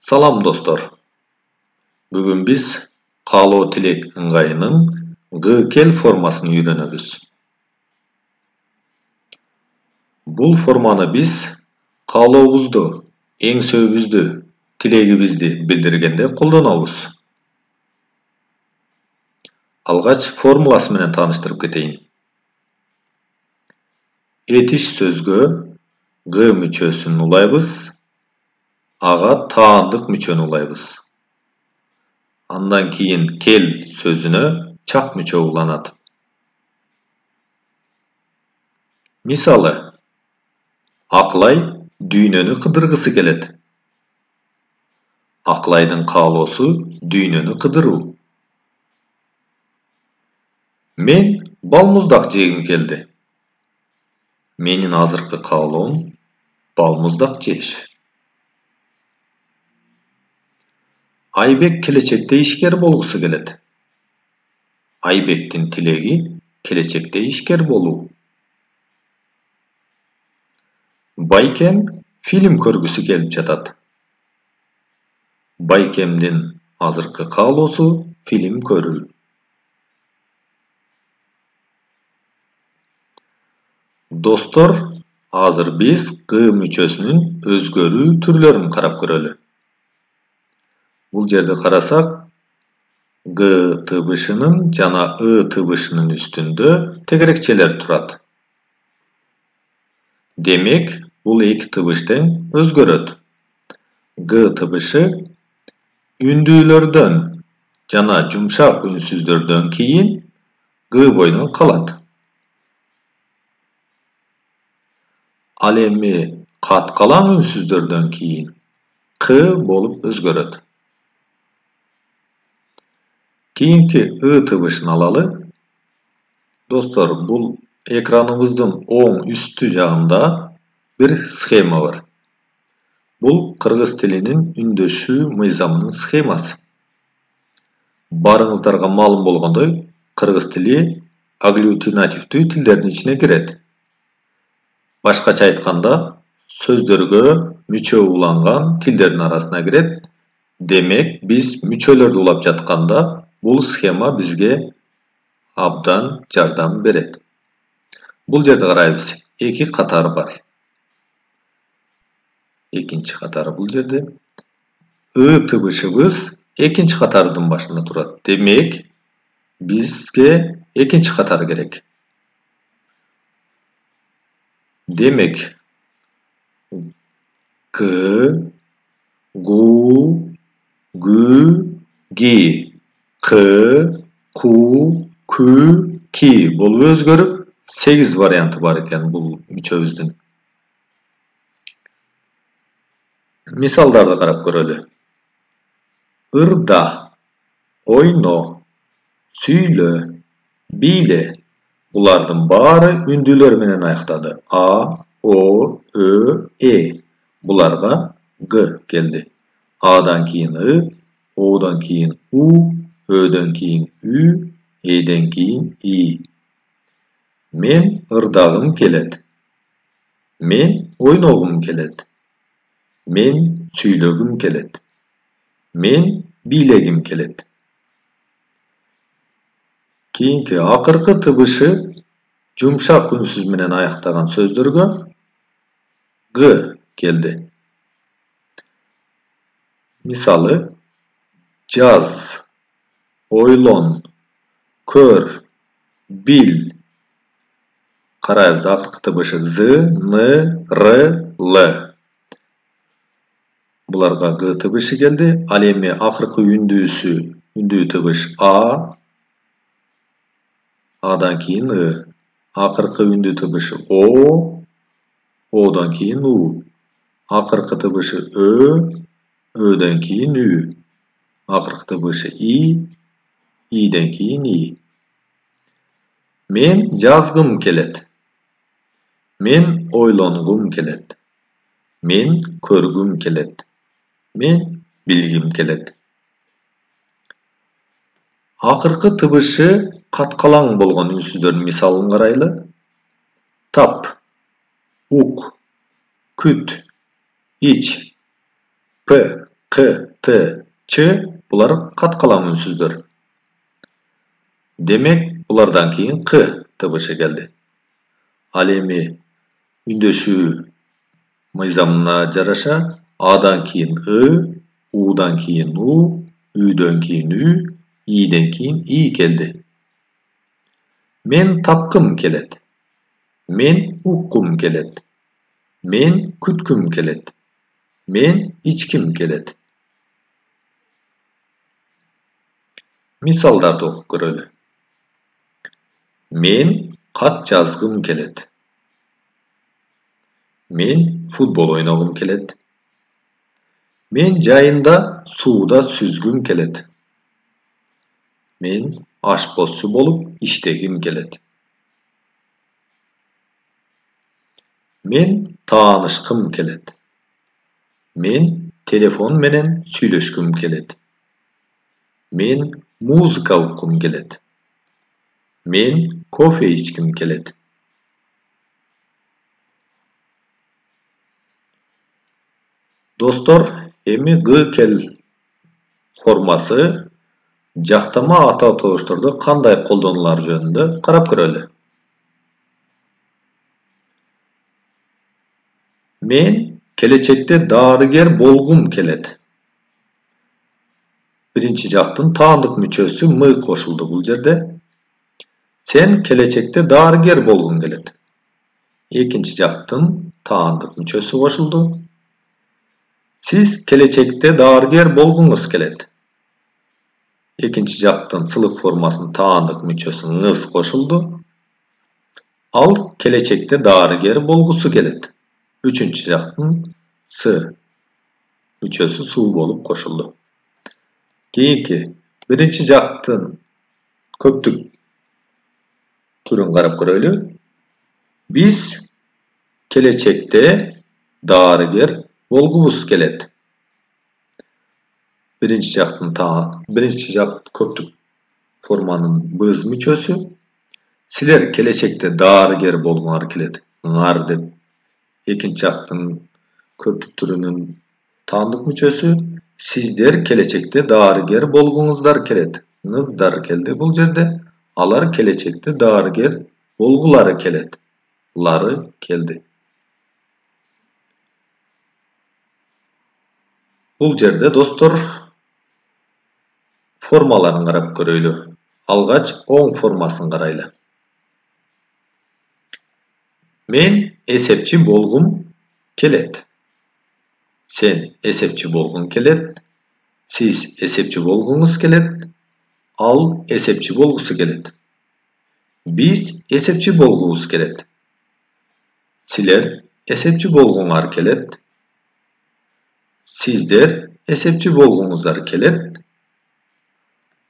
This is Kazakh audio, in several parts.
Salam dostlar. Бүгін biz қалоо тілек ыңғайының г-кел формасын үйренеміз. Бұл форманы біз қалообузду, еңсөөбүздү, тилегибизди билдиргенде колдонобуз. Алгач формуласы менен тааныштырып кетейин. Этиш сөзгө г мүчөсүн улайбыз, ага таандык мүчөнү улайбыз. Андан кийин кел сөзүнө чак мүчө уланат. Мисалы, Акылай дүйнөнү кыдыргысы келет. Акылайдын каалоосу дүйнөнү кыдыруу. Мен балмуздак жегим келди. Менин азыркы каалоом балмуздак жеш. Айбек келечекте ишкер болгусу келет. Айбектин тилеги келечекте ишкер болуу. Байкем фильм көргүсү келип жатат. Байкемдин азыркы каалоосу фильм көрүү. Достор, азыр биз г мүчөсүнүн өзгөрүү түрлөрүн карап көрөлү. Бул жерде карасак, г тыбышынын жана тыбышынын үстүндө тегерекчелер турат. Демек, бул эки тыбыш тең өзгөрөт. Г тыбышы үндүүлөрдөн жана жумшак үнсүздөрдөн кийин г бойдон калат. Ал эми каткалам үнсүздөрдөн кийин к болуп өзгөрөт. Кийинки тыбышын алалы. Достор, бул экраныбыздын оң үстү жагында бир схема бар. Бул кыргыз тилинин үндөшүү мыйзамынын схемасы. Барыңыздарга маалым болгондой, кыргыз тили агглютинативдүү тилдердин ичине кирет. Башкача айтканда, сөздөргө мүчө уланган тилдердин арасына кирет. Демек, биз мүчөлөрдү улап жатканда, бул схема бизге абдан жардам берет. Бул жерде карайбыз, эки катар бар. Экинчи катары бул жерде. Тыбышыбыз экинчи катардын башында турат. Демек, бизге экинчи катар керек. Демек, к, гу, гү, ги, к, ку, кү, ки болуп өзгөрүп, 8 варианты бар экен бул мүчөбүздүн. Мисалдарды карап көрөлү. Ырда, ойно, сүйлө, бийле. Булардын баары үндүүлөр менен аяктады. А, О, Ö, E. Буларга Г келди. Адан кийин I, Одан кийин У, Öдөн кийин Ü, Эден кийин I. Мен ырдагым келет. Мен ойногум келет. Мен сүйлөгүм келет. Мен бийлегим келет. Кийинки акыркы тыбышы жумшак үнсүз менен аяктаган сөздөргө Г келди. Мисалы, жаз, ойлон, көр, бил. Карайбыз, акыркы тыбышы З, Н, Р, Л. Буларга Г тыбышы келди. Ал эми акыркы үндүү тыбыш А, Адан кийин I. Акыркы үндүү тыбышы О, Одан кийин У. Акыркы тыбышы Ö, Öдөн кийин Ü. Акыркы тыбышы I, I'ден кийин I. Мен жазгым келет. Мен ойлонгум келет. Мен көргүм келет. Мен билгим келет. Акыркы тыбышы каткалаң болгон үнсүздөрдүн мисалын карайлы. Тап, ук, күт, ич, п, K, T, Ç bular katkalam ünsüzdür. Demek bulardan keyin K tıbışı geldi. Al emi ündöşүү mıyzamına jaraşa A'dan keyin I, U'dan keyin U, Ü'den keyin Ü, İ'den keyin İ geldi. Men tapkım kelet. Men ukkum kelet. Men kütküm kelet. Men içkim kelet. Misaldарды okuyup göreli. Men kat жазgım kelet. Men futbol oynagım kelet. Men jayında suuda süzgüm kelet. Men aşpozçu bolup iştegim kelet. Men taanışkım kelet. Men telefon menen süйлöşküm kelet. Men muzika ukkum kelet. Men kofe içkim kelet. Dostlar, emi gı kel forması jaktama ata toğuşturda kanday koldonular jönünde karap göreli. Men kelечekte darıger bolgum kelet. Birinci jaktın taandık müçösü mı koşuldu bul jerde. Sen kelечekte darıger bolgum kelet. Ekinci jaktın taandık müçösü koşuldu. Siz kelечekte darıger bolguңuz kelet. Ekinci jaktın sılık formasının taandık müçösü ңыз koşuldu. Al kelечekte darıger bolgusu kelet. Üçüncü jaktın sı müçösü su bolup koşuldu. Keyinki birinci jaktın köptük türün karap göreli. Biz kelечekte darıger bolgubuz kelet. Birinci jakt köptük formanın biz müçösü. Siler kelечekte darıger bolguňar kelet. Ňar dep. Ekinci jaktın köptük türünün taandık müçösü. Sizler kelечekte darıger bolguňuzlar kelet. Ňyzdar keldi bul jerde. Alar kelечekte darıger bolgulary kelet. Lary keldi. Bul jerde dostlar formalaryny garap göreli. Algaç oň formasyny garaýly. Men esepçi bolgum kelet. Sen esepçi bolgun kelet. Siz esepçi bolguňuz kelet. Al esepçi bolgusy kelet. Biz esepçi bolgubuz kelet. Siler esepçi bolguňar kelet. Sizler esepçi bolguňuzlar kelet.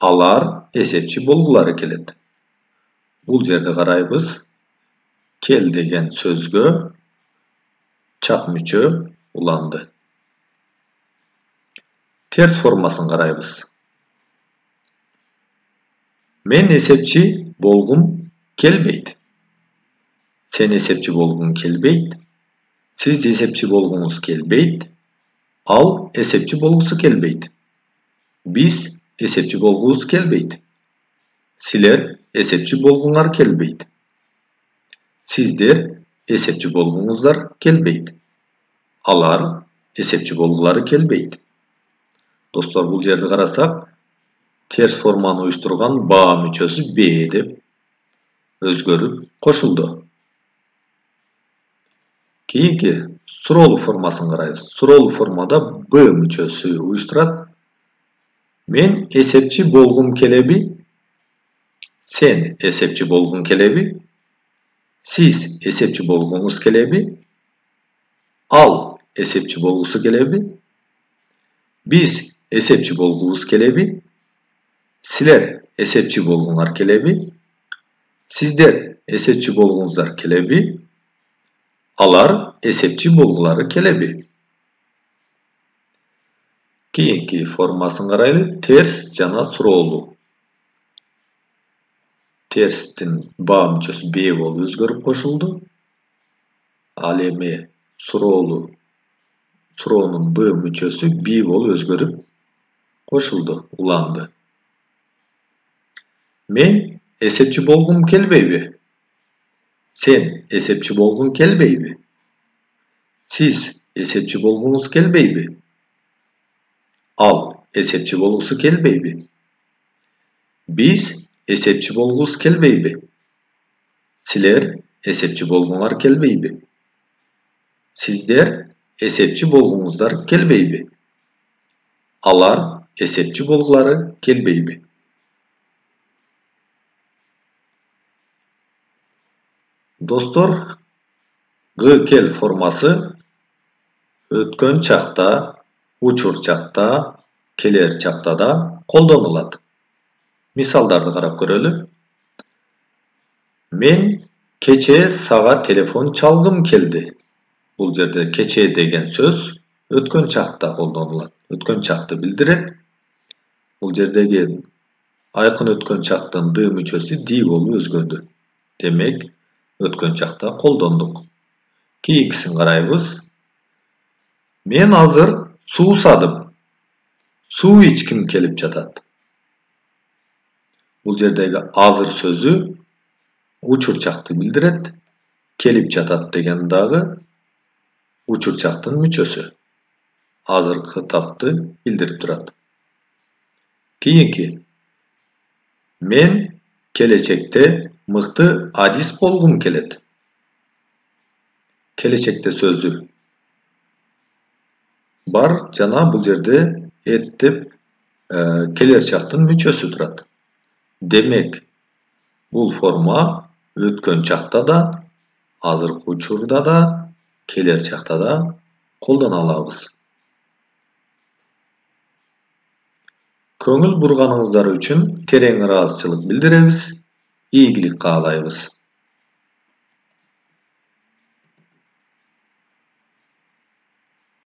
Alar esepçi bolgulary kelet. Bul jerde garaýbys. Kel degen sözgö çak müçö ulandy. Ters formasyny garaýbys. Men esepçi bolgum kelbeyt. Sen esepçi bolguň kelbeyt. Siz esepçi bolguňuz kelbeyt. Al esepçi bolgusy kelbeyt. Biz esepçi bolgubuz kelbeyt. Siler esepçi bolguňar kelbeyt. Sizler esepçi bolguňuzlar kelbeyt. Alar esepçi bolgulary kelbeyt. Dostlar bul jerde garasak ters formany uýuşturgan ba müçösü B dep özgörüp koşuldu. Keyinki surolu formasyny garaýbys. Surolu formada B müçösü uýuşturat. Men esepçi bolgum kelebi. Sen esepçi bolgun kelebi. Siz esepçi bolguňuz kelebi. Al esepçi bolgusy kelebi. Biz esepçi bolgubuz kelebi. Siler esepçi bolguňar kelebi. Sizler esepçi bolguňuzlar kelebi. Alar esepçi bolgulary kelebi. Keyinki formasyny garaýly. Ters jana surolu. Terstin ba müçösü B bolup özgörüp koşuldu. Al emi surolu суроонун B мүчөсү be болуп өзгөрүp кошулду, уланды. Мен эсепчи болгум келбейби? Sen эсепчи болгуң келбейби? Siz эсепчи болгуңуз келбейби? Ал эсепчи болгусу келбейби? Биз эсепчи болгубуз келбейби? Силер эсепчи болгуңар келбейби? Сиздер эсепчи болгуңуздар келбейби? Алар эсепчи болгулары келбейби? Достор, G kel формасы өткөн чакта, учур чакта, келер чакта да колдонулат. Мисалдарды карап көрөлү. Мен кече сага телефон чалгым келди. Бул жерде кече деген сөз өткөн чакта колдонулат. Өткөн чакты билдирет. Бул жердеги айкын өткөн чактын D мүчөсү di болуп өзгөрдү. Демек, өткөн чакта колдондук. Кийинкисин карайбыз. Мен азыр суу садым. Суу ичким келип жатат. Бул жердеги азыр сөзү учур чакты билдирет. Келип жатат деген дагы учур чактын мүчөсү. Азыркы тапты билдирип турат. Кийинки. Мен келечекте мыкты адис болгум келет. Келечекте сөзү бар жана бул жерде деп келер чактын мүчөсү турат. Демек, бул форма өткөн чакта да, азыркы учурда да, келер чакта да колдоно алабыз. Көңүл бурганыңыздар үчүн терең ыраазычылык билдиребиз. Ийгилик каалайбыз.